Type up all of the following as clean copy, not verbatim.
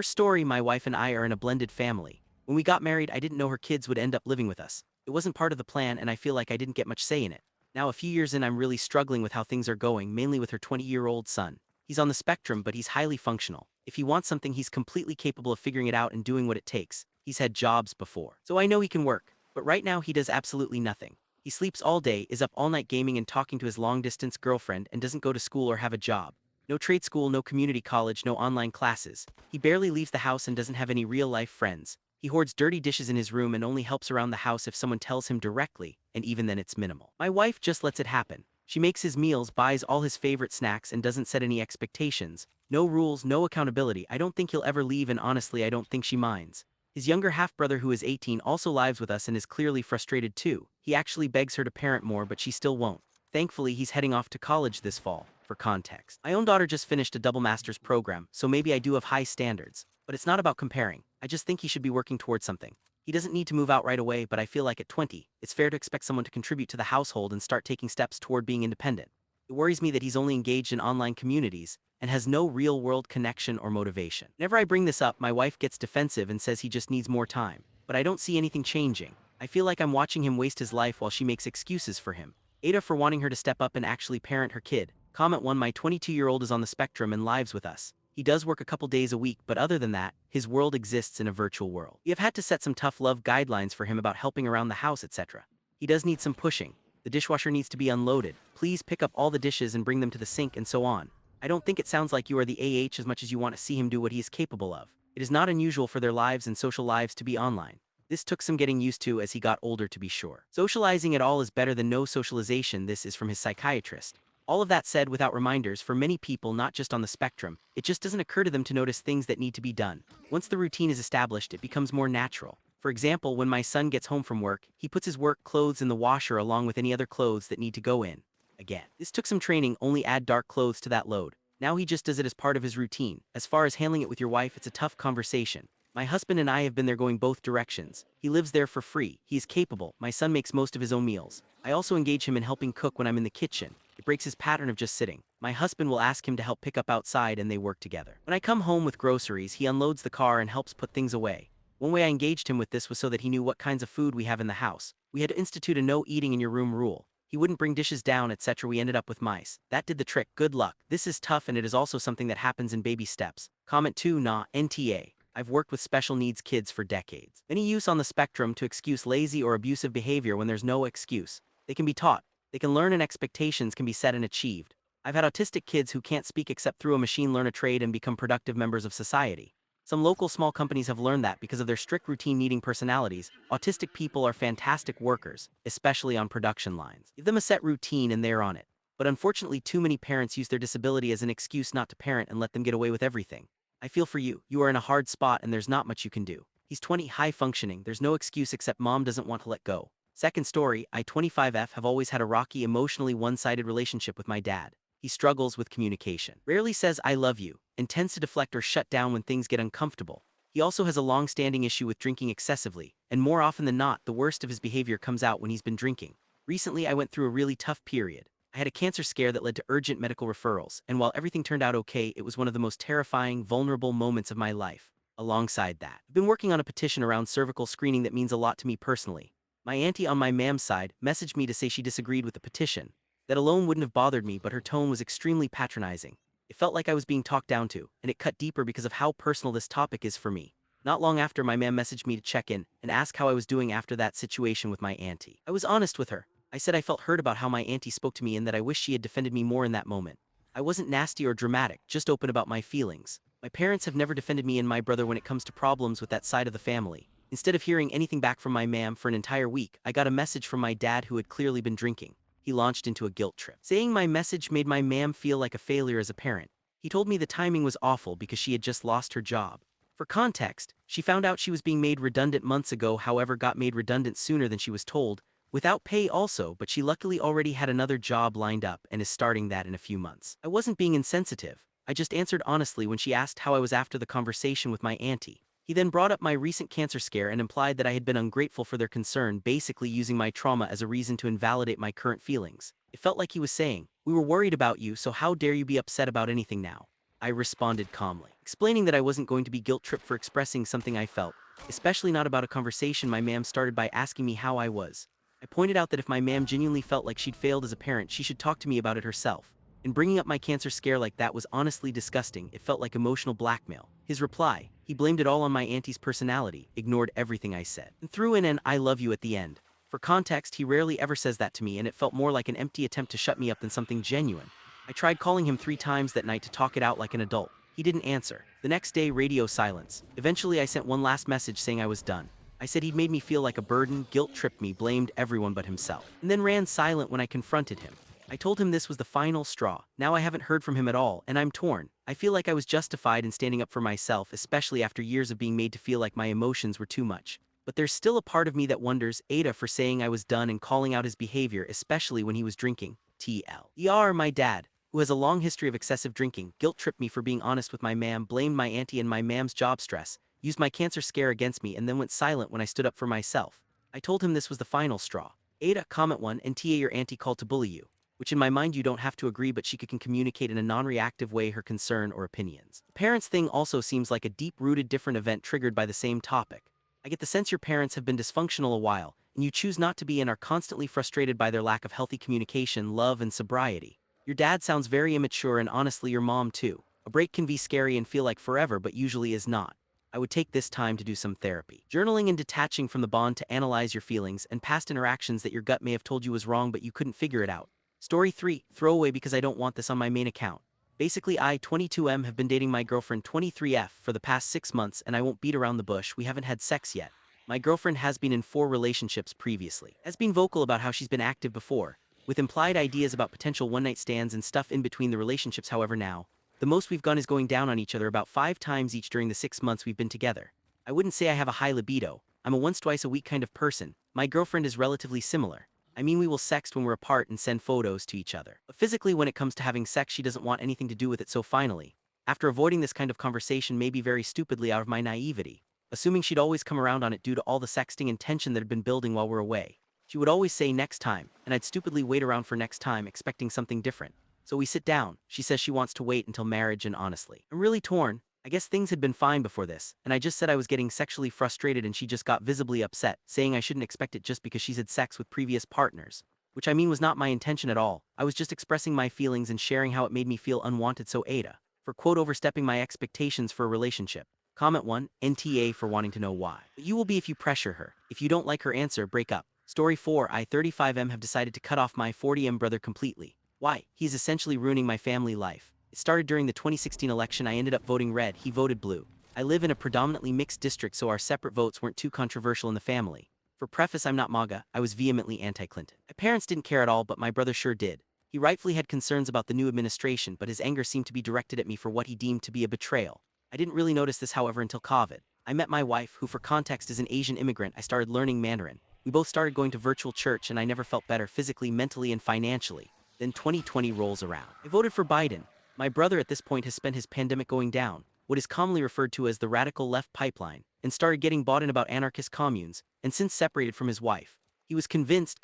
First story, my wife and I are in a blended family. When we got married, I didn't know her kids would end up living with us. It wasn't part of the plan and I feel like I didn't get much say in it. Now a few years in I'm really struggling with how things are going, mainly with her 20-year-old son. He's on the spectrum but he's highly functional. If he wants something he's completely capable of figuring it out and doing what it takes. He's had jobs before. So I know he can work. But right now he does absolutely nothing. He sleeps all day, is up all night gaming and talking to his long-distance girlfriend and doesn't go to school or have a job. No trade school, no community college, no online classes. He barely leaves the house and doesn't have any real-life friends. He hoards dirty dishes in his room and only helps around the house if someone tells him directly, and even then it's minimal. My wife just lets it happen. She makes his meals, buys all his favorite snacks and doesn't set any expectations. No rules, no accountability. I don't think he'll ever leave and honestly I don't think she minds. His younger half-brother who is 18 also lives with us and is clearly frustrated too. He actually begs her to parent more but she still won't. Thankfully he's heading off to college this fall. For context, my own daughter just finished a double master's program, so maybe I do have high standards. But it's not about comparing. I just think he should be working towards something. He doesn't need to move out right away, but I feel like at 20, it's fair to expect someone to contribute to the household and start taking steps toward being independent. It worries me that he's only engaged in online communities and has no real-world connection or motivation. Whenever I bring this up, my wife gets defensive and says he just needs more time. But I don't see anything changing. I feel like I'm watching him waste his life while she makes excuses for him. AITA for wanting her to step up and actually parent her kid. Comment 1. My 22-year-old is on the spectrum and lives with us. He does work a couple days a week, but other than that, his world exists in a virtual world. We have had to set some tough love guidelines for him about helping around the house, etc. He does need some pushing. The dishwasher needs to be unloaded. Please pick up all the dishes and bring them to the sink and so on. I don't think it sounds like you are the AH as much as you want to see him do what he is capable of. It is not unusual for their lives and social lives to be online. This took some getting used to as he got older to be sure. Socializing at all is better than no socialization. This is from his psychiatrist. All of that said, without reminders, for many people not just on the spectrum, it just doesn't occur to them to notice things that need to be done. Once the routine is established, it becomes more natural. For example, when my son gets home from work, he puts his work clothes in the washer along with any other clothes that need to go in. Again, this took some training, only add dark clothes to that load. Now he just does it as part of his routine. As far as handling it with your wife, it's a tough conversation. My husband and I have been there going both directions. He lives there for free. He is capable. My son makes most of his own meals. I also engage him in helping cook when I'm in the kitchen. It breaks his pattern of just sitting. My husband will ask him to help pick up outside and they work together. When I come home with groceries, he unloads the car and helps put things away. One way I engaged him with this was so that he knew what kinds of food we have in the house. We had to institute a no eating in your room rule. He wouldn't bring dishes down, etc. We ended up with mice. That did the trick. Good luck. This is tough and it is also something that happens in baby steps. Comment 2. Nah, NTA. I've worked with special needs kids for decades. Any use on the spectrum to excuse lazy or abusive behavior when there's no excuse. They can be taught. They can learn and expectations can be set and achieved. I've had autistic kids who can't speak except through a machine learn a trade and become productive members of society. Some local small companies have learned that because of their strict routine needing personalities, autistic people are fantastic workers, especially on production lines. Give them a set routine and they're on it. But unfortunately too many parents use their disability as an excuse not to parent and let them get away with everything. I feel for you. You are in a hard spot and there's not much you can do. He's 20, high functioning, there's no excuse except mom doesn't want to let go. Second story, I 25F have always had a rocky, emotionally one-sided relationship with my dad. He struggles with communication. Rarely says I love you, and tends to deflect or shut down when things get uncomfortable. He also has a long-standing issue with drinking excessively, and more often than not, the worst of his behavior comes out when he's been drinking. Recently, I went through a really tough period. I had a cancer scare that led to urgent medical referrals, and while everything turned out okay, it was one of the most terrifying, vulnerable moments of my life. Alongside that, I've been working on a petition around cervical screening that means a lot to me personally. My auntie on my mom's side messaged me to say she disagreed with the petition. That alone wouldn't have bothered me, but her tone was extremely patronizing. It felt like I was being talked down to, and it cut deeper because of how personal this topic is for me. Not long after, my mom messaged me to check in and ask how I was doing after that situation with my auntie. I was honest with her. I said I felt hurt about how my auntie spoke to me and that I wish she had defended me more in that moment. I wasn't nasty or dramatic, just open about my feelings. My parents have never defended me and my brother when it comes to problems with that side of the family. Instead of hearing anything back from my mom for an entire week, I got a message from my dad who had clearly been drinking. He launched into a guilt trip. Saying my message made my mom feel like a failure as a parent. He told me the timing was awful because she had just lost her job. For context, she found out she was being made redundant months ago, however got made redundant sooner than she was told, without pay also, but she luckily already had another job lined up and is starting that in a few months. I wasn't being insensitive. I just answered honestly when she asked how I was after the conversation with my auntie. He then brought up my recent cancer scare and implied that I had been ungrateful for their concern, basically using my trauma as a reason to invalidate my current feelings. It felt like he was saying, "We were worried about you, so how dare you be upset about anything now?" I responded calmly, explaining that I wasn't going to be guilt-tripped for expressing something I felt, especially not about a conversation my ma'am started by asking me how I was. I pointed out that if my ma'am genuinely felt like she'd failed as a parent, she should talk to me about it herself. And bringing up my cancer scare like that was honestly disgusting. It felt like emotional blackmail. His reply, he blamed it all on my auntie's personality, ignored everything I said, and threw in an "I love you" at the end. For context, he rarely ever says that to me, and it felt more like an empty attempt to shut me up than something genuine. I tried calling him 3 times that night to talk it out like an adult. He didn't answer. The next day, radio silence. Eventually, I sent one last message saying I was done. I said he'd made me feel like a burden, guilt-tripped me, blamed everyone but himself, and then ran silent when I confronted him. I told him this was the final straw. Now I haven't heard from him at all, and I'm torn. I feel like I was justified in standing up for myself, especially after years of being made to feel like my emotions were too much. But there's still a part of me that wonders, AITA for saying I was done and calling out his behavior, especially when he was drinking. TL. My dad, who has a long history of excessive drinking, guilt-tripped me for being honest with my ma'am, blamed my auntie and my ma'am's job stress, used my cancer scare against me, and then went silent when I stood up for myself. I told him this was the final straw. AITA, comment 1, and TA your auntie called to bully you. Which in my mind you don't have to agree, but she can communicate in a non-reactive way her concern or opinions. The parents thing also seems like a deep-rooted different event triggered by the same topic. I get the sense your parents have been dysfunctional a while, and you choose not to be and are constantly frustrated by their lack of healthy communication, love, and sobriety. Your dad sounds very immature, and honestly your mom too. A break can be scary and feel like forever, but usually is not. I would take this time to do some therapy. Journaling and detaching from the bond to analyze your feelings and past interactions that your gut may have told you was wrong but you couldn't figure it out. Story 3, throwaway because I don't want this on my main account. Basically, I, 22M, have been dating my girlfriend 23F for the past 6 months, and I won't beat around the bush, we haven't had sex yet. My girlfriend has been in 4 relationships previously, has been vocal about how she's been active before, with implied ideas about potential one-night stands and stuff in between the relationships. However, now, the most we've gone is going down on each other about 5 times each during the 6 months we've been together. I wouldn't say I have a high libido, I'm a once-twice-a-week kind of person. My girlfriend is relatively similar. I mean, we will sext when we're apart and send photos to each other. But physically, when it comes to having sex, she doesn't want anything to do with it. So finally, after avoiding this kind of conversation maybe very stupidly out of my naivety, assuming she'd always come around on it due to all the sexting and tension that had been building while we're away, she would always say next time, and I'd stupidly wait around for next time expecting something different. So we sit down, she says she wants to wait until marriage, and honestly, I'm really torn. I guess things had been fine before this, and I just said I was getting sexually frustrated and she just got visibly upset, saying I shouldn't expect it just because she's had sex with previous partners. Which I mean was not my intention at all. I was just expressing my feelings and sharing how it made me feel unwanted. So AITA, for quote overstepping my expectations for a relationship. Comment 1, NTA for wanting to know why. But you will be if you pressure her. If you don't like her answer, break up. Story 4, I 35M have decided to cut off my 40M brother completely. Why? He's essentially ruining my family life. It started during the 2016 election. I ended up voting red, he voted blue. I live in a predominantly mixed district, so our separate votes weren't too controversial in the family. For preface, I'm not MAGA, I was vehemently anti-Clinton. My parents didn't care at all, but my brother sure did. He rightfully had concerns about the new administration, but his anger seemed to be directed at me for what he deemed to be a betrayal. I didn't really notice this, however, until COVID. I met my wife, who for context is an Asian immigrant. I started learning Mandarin. We both started going to virtual church, and I never felt better physically, mentally, and financially. Then 2020 rolls around. I voted for Biden. My brother at this point has spent his pandemic going down what is commonly referred to as the radical left pipeline, and started getting bought in about anarchist communes, and since separated from his wife. He was convinced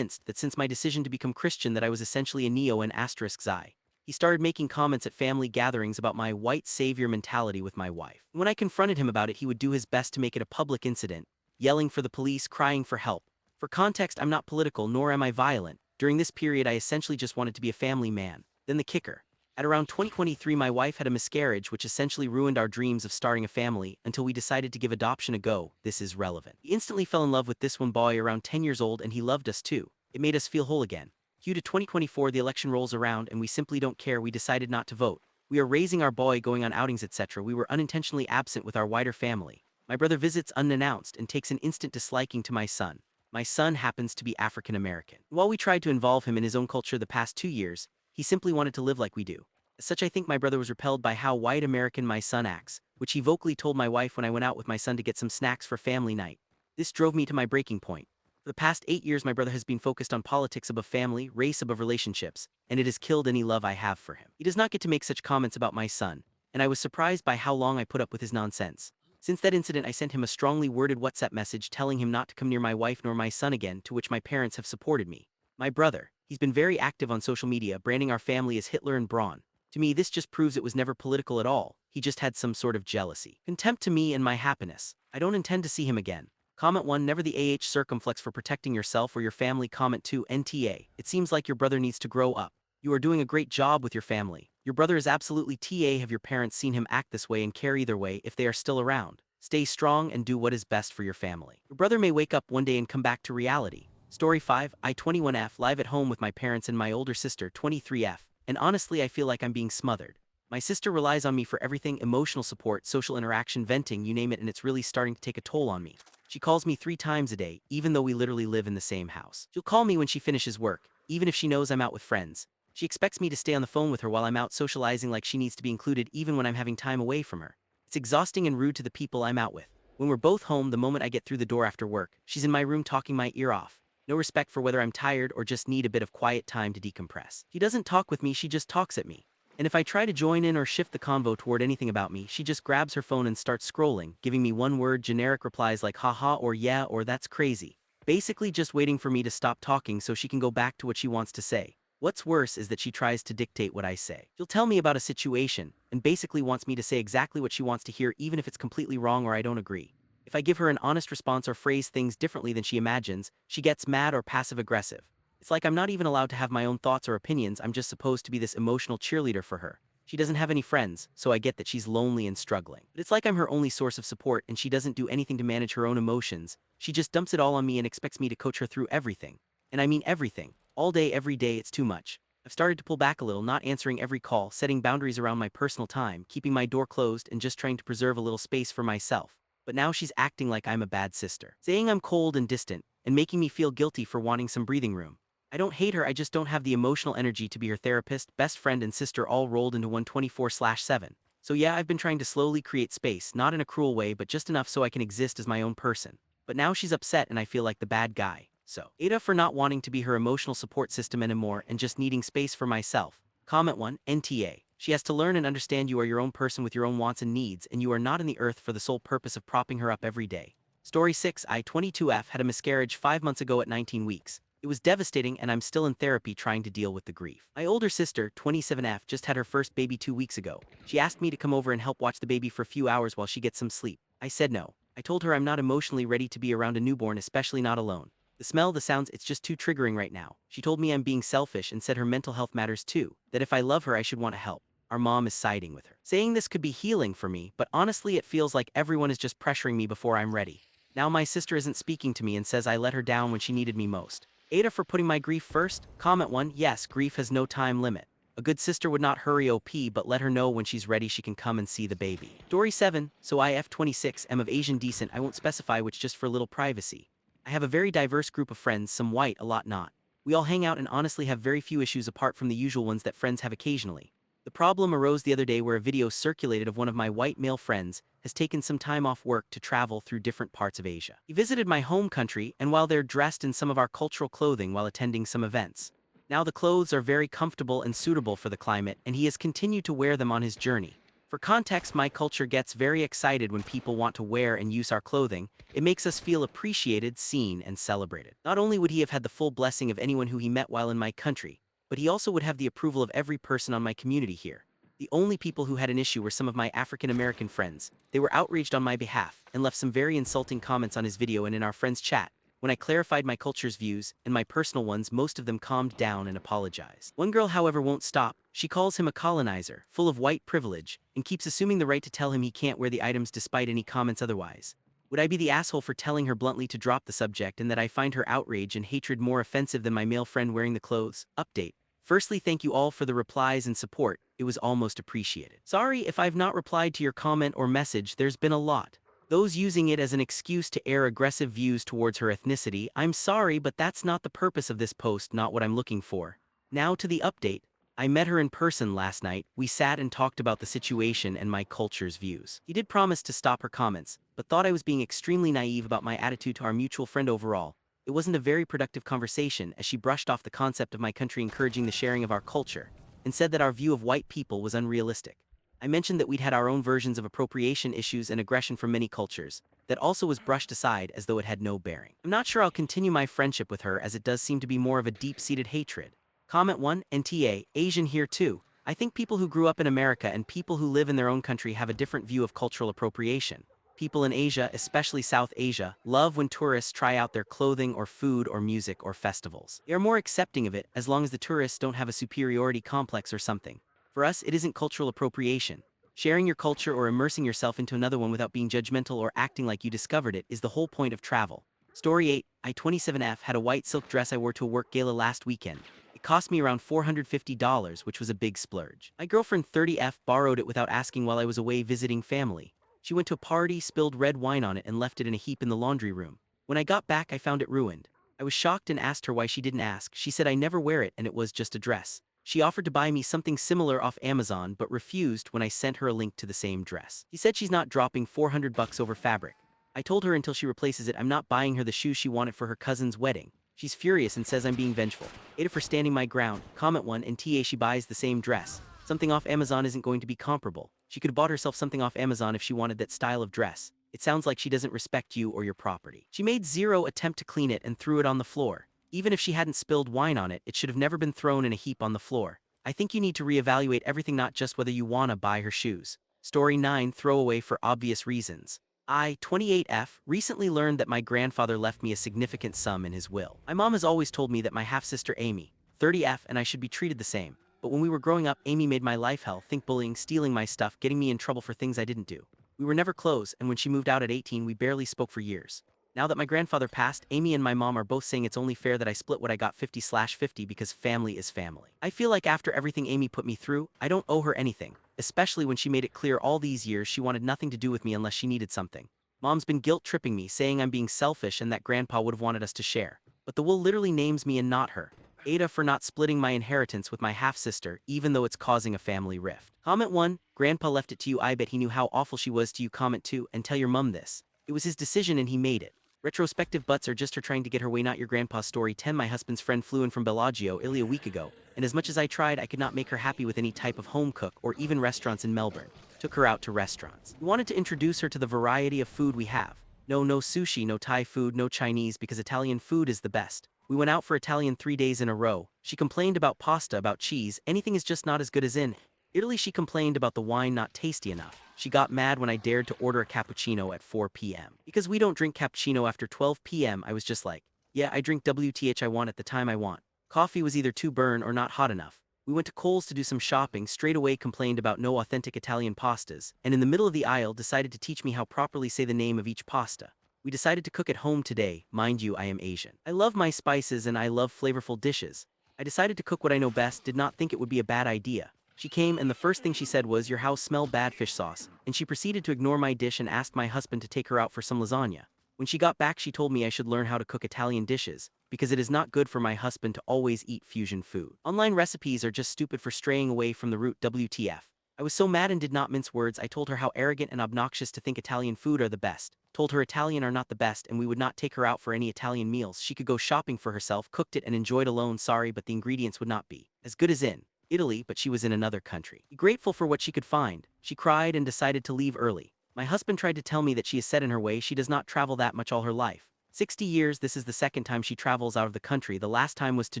that since my decision to become Christian that I was essentially a neo and asterisk Xi. He started making comments at family gatherings about my white savior mentality with my wife. When I confronted him about it, he would do his best to make it a public incident, yelling for the police, crying for help. For context, I'm not political, nor am I violent. During this period, I essentially just wanted to be a family man. Then the kicker. At around 2023, my wife had a miscarriage, which essentially ruined our dreams of starting a family until we decided to give adoption a go. This is relevant. He instantly fell in love with this one boy around 10 years old, and he loved us too. It made us feel whole again. Due to 2024, the election rolls around and we simply don't care. We decided not to vote. We are raising our boy, going on outings, etc. We were unintentionally absent with our wider family. My brother visits unannounced and takes an instant disliking to my son. My son happens to be African American. While we tried to involve him in his own culture the past 2 years, he simply wanted to live like we do. As such, I think my brother was repelled by how white American my son acts, which he vocally told my wife when I went out with my son to get some snacks for family night. This drove me to my breaking point. For the past 8 years, my brother has been focused on politics above family, race above relationships, and it has killed any love I have for him. He does not get to make such comments about my son, and I was surprised by how long I put up with his nonsense. Since that incident, I sent him a strongly worded WhatsApp message telling him not to come near my wife nor my son again, to which my parents have supported me. My brother, he's been very active on social media, branding our family as Hitler and Braun. To me, this just proves it was never political at all. He just had some sort of jealousy. Contempt to me and my happiness. I don't intend to see him again. Comment 1. Never the circumflex for protecting yourself or your family. Comment 2. NTA. It seems like your brother needs to grow up. You are doing a great job with your family. Your brother is absolutely TA. Have your parents seen him act this way and care either way if they are still around? Stay strong and do what is best for your family. Your brother may wake up one day and come back to reality. Story 5. I 21F live at home with my parents and my older sister 23F. And honestly, I feel like I'm being smothered. My sister relies on me for everything: emotional support, social interaction, venting, you name it, and it's really starting to take a toll on me. She calls me 3 times a day, even though we literally live in the same house. She'll call me when she finishes work, even if she knows I'm out with friends. She expects me to stay on the phone with her while I'm out socializing, like she needs to be included even when I'm having time away from her. It's exhausting and rude to the people I'm out with. When we're both home, the moment I get through the door after work, she's in my room talking my ear off. No respect for whether I'm tired or just need a bit of quiet time to decompress. She doesn't talk with me, she just talks at me. And if I try to join in or shift the convo toward anything about me, she just grabs her phone and starts scrolling, giving me one-word generic replies like haha or yeah or that's crazy. Basically just waiting for me to stop talking so she can go back to what she wants to say. What's worse is that she tries to dictate what I say. She'll tell me about a situation and basically wants me to say exactly what she wants to hear, even if it's completely wrong or I don't agree. If I give her an honest response or phrase things differently than she imagines, she gets mad or passive-aggressive. It's like I'm not even allowed to have my own thoughts or opinions, I'm just supposed to be this emotional cheerleader for her. She doesn't have any friends, so I get that she's lonely and struggling. But it's like I'm her only source of support and she doesn't do anything to manage her own emotions. She just dumps it all on me and expects me to coach her through everything. And I mean everything. All day, every day, it's too much. I've started to pull back a little, not answering every call, setting boundaries around my personal time, keeping my door closed and just trying to preserve a little space for myself. But now she's acting like I'm a bad sister, saying I'm cold and distant, and making me feel guilty for wanting some breathing room. I don't hate her, I just don't have the emotional energy to be her therapist, best friend and sister all rolled into one 24/7. So yeah, I've been trying to slowly create space, not in a cruel way but just enough so I can exist as my own person. But now she's upset and I feel like the bad guy. So, AITA for not wanting to be her emotional support system anymore and just needing space for myself. Comment 1. NTA. She has to learn and understand you are your own person with your own wants and needs, and you are not on the earth for the sole purpose of propping her up every day. Story 6. I 22F had a miscarriage 5 months ago at 19 weeks. It was devastating and I'm still in therapy trying to deal with the grief. My older sister, 27F, just had her first baby 2 weeks ago. She asked me to come over and help watch the baby for a few hours while she gets some sleep. I said no. I told her I'm not emotionally ready to be around a newborn, especially not alone. The smell, the sounds, it's just too triggering right now. She told me I'm being selfish and said her mental health matters too, that if I love her I should want to help. Our mom is siding with her, saying this could be healing for me, but honestly it feels like everyone is just pressuring me before I'm ready. Now my sister isn't speaking to me and says I let her down when she needed me most. AITA for putting my grief first. Comment 1. Yes, grief has no time limit. A good sister would not hurry OP but let her know when she's ready she can come and see the baby. Story 7. So I F26 am of Asian descent, I won't specify which, just for a little privacy. I have a very diverse group of friends, some white, a lot not. We all hang out and honestly have very few issues apart from the usual ones that friends have occasionally. The problem arose the other day where a video circulated of one of my white male friends has taken some time off work to travel through different parts of Asia. He visited my home country and while they're dressed in some of our cultural clothing while attending some events. Now the clothes are very comfortable and suitable for the climate and he has continued to wear them on his journey. For context, my culture gets very excited when people want to wear and use our clothing. It makes us feel appreciated, seen, and celebrated. Not only would he have had the full blessing of anyone who he met while in my country, but he also would have the approval of every person on my community here. The only people who had an issue were some of my African American friends. They were outraged on my behalf and left some very insulting comments on his video and in our friends' chat. When I clarified my culture's views and my personal ones, most of them calmed down and apologized. One girl, however, won't stop. She calls him a colonizer, full of white privilege, and keeps assuming the right to tell him he can't wear the items despite any comments otherwise. Would I be the asshole for telling her bluntly to drop the subject and that I find her outrage and hatred more offensive than my male friend wearing the clothes? Update. Firstly, thank you all for the replies and support. It was almost appreciated. Sorry if I've not replied to your comment or message, there's been a lot. Those using it as an excuse to air aggressive views towards her ethnicity, I'm sorry, but that's not the purpose of this post, not what I'm looking for. Now to the update. I met her in person last night. We sat and talked about the situation and my culture's views. He did promise to stop her comments, but thought I was being extremely naive about my attitude to our mutual friend overall. It wasn't a very productive conversation as she brushed off the concept of my country encouraging the sharing of our culture, and said that our view of white people was unrealistic. I mentioned that we'd had our own versions of appropriation issues and aggression from many cultures. That also was brushed aside as though it had no bearing. I'm not sure I'll continue my friendship with her as it does seem to be more of a deep-seated hatred. Comment 1. NTA. Asian here too. I think people who grew up in America and people who live in their own country have a different view of cultural appropriation. People in Asia, especially South Asia, love when tourists try out their clothing or food or music or festivals. They are more accepting of it as long as the tourists don't have a superiority complex or something. For us, it isn't cultural appropriation. Sharing your culture or immersing yourself into another one without being judgmental or acting like you discovered it is the whole point of travel. Story 8, I-27F had a white silk dress I wore to a work gala last weekend. It cost me around $450, which was a big splurge. My girlfriend 30F borrowed it without asking while I was away visiting family. She went to a party, spilled red wine on it, and left it in a heap in the laundry room. When I got back, I found it ruined. I was shocked and asked her why she didn't ask. She said I never wear it and it was just a dress. She offered to buy me something similar off Amazon but refused when I sent her a link to the same dress. She said she's not dropping $400 over fabric. I told her until she replaces it I'm not buying her the shoes she wanted for her cousin's wedding. She's furious and says I'm being vengeful. AITA for standing my ground. Comment 1 and TA she buys the same dress. Something off Amazon isn't going to be comparable. She could have bought herself something off Amazon if she wanted that style of dress. It sounds like she doesn't respect you or your property. She made zero attempt to clean it and threw it on the floor. Even if she hadn't spilled wine on it, it should have never been thrown in a heap on the floor. I think you need to reevaluate everything, not just whether you wanna buy her shoes. Story 9, throwaway for obvious reasons. I, 28F, recently learned that my grandfather left me a significant sum in his will. My mom has always told me that my half-sister Amy, 30F, and I should be treated the same. But when we were growing up, Amy made my life hell. Think bullying, stealing my stuff, getting me in trouble for things I didn't do. We were never close, and when she moved out at 18, we barely spoke for years. Now that my grandfather passed, Amy and my mom are both saying it's only fair that I split what I got 50/50 because family is family. I feel like after everything Amy put me through, I don't owe her anything, especially when she made it clear all these years she wanted nothing to do with me unless she needed something. Mom's been guilt-tripping me, saying I'm being selfish and that grandpa would have wanted us to share. But the will literally names me and not her. AITA for not splitting my inheritance with my half-sister, even though it's causing a family rift. Comment 1, Grandpa left it to you. I bet he knew how awful she was to you. Comment 2, and tell your mum this. It was his decision and he made it. Retrospective butts are just her trying to get her way, not your grandpa. Story 10, my husband's friend flew in from Bellagio, Italy a week ago, and as much as I tried, I could not make her happy with any type of home cook or even restaurants in Melbourne. Took her out to restaurants. We wanted to introduce her to the variety of food we have. No sushi, no Thai food, no Chinese, because Italian food is the best. We went out for Italian 3 days in a row. She complained about pasta, about cheese, anything is just not as good as in Italy. She complained about the wine not tasty enough. She got mad when I dared to order a cappuccino at 4 p.m. Because we don't drink cappuccino after 12 p.m. I was just like, yeah, I drink WTH I want at the time I want. Coffee was either too burn or not hot enough. We went to Kohl's to do some shopping, straight away complained about no authentic Italian pastas, and in the middle of the aisle decided to teach me how properly say the name of each pasta. We decided to cook at home today. Mind you, I am Asian. I love my spices and I love flavorful dishes. I decided to cook what I know best, did not think it would be a bad idea. She came and the first thing she said was, "Your house smell bad fish sauce," and she proceeded to ignore my dish and asked my husband to take her out for some lasagna. When she got back, she told me I should learn how to cook Italian dishes, because it is not good for my husband to always eat fusion food. Online recipes are just stupid for straying away from the root. WTF. I was so mad and did not mince words. I told her how arrogant and obnoxious to think Italian food are the best. Told her Italian are not the best and we would not take her out for any Italian meals. She could go shopping for herself, cooked it and enjoyed alone. Sorry, but the ingredients would not be as good as in Italy, but she was in another country. Grateful for what she could find. She cried and decided to leave early. My husband tried to tell me that she is set in her way. She does not travel that much all her life. 60 years, this is the second time she travels out of the country. The last time was to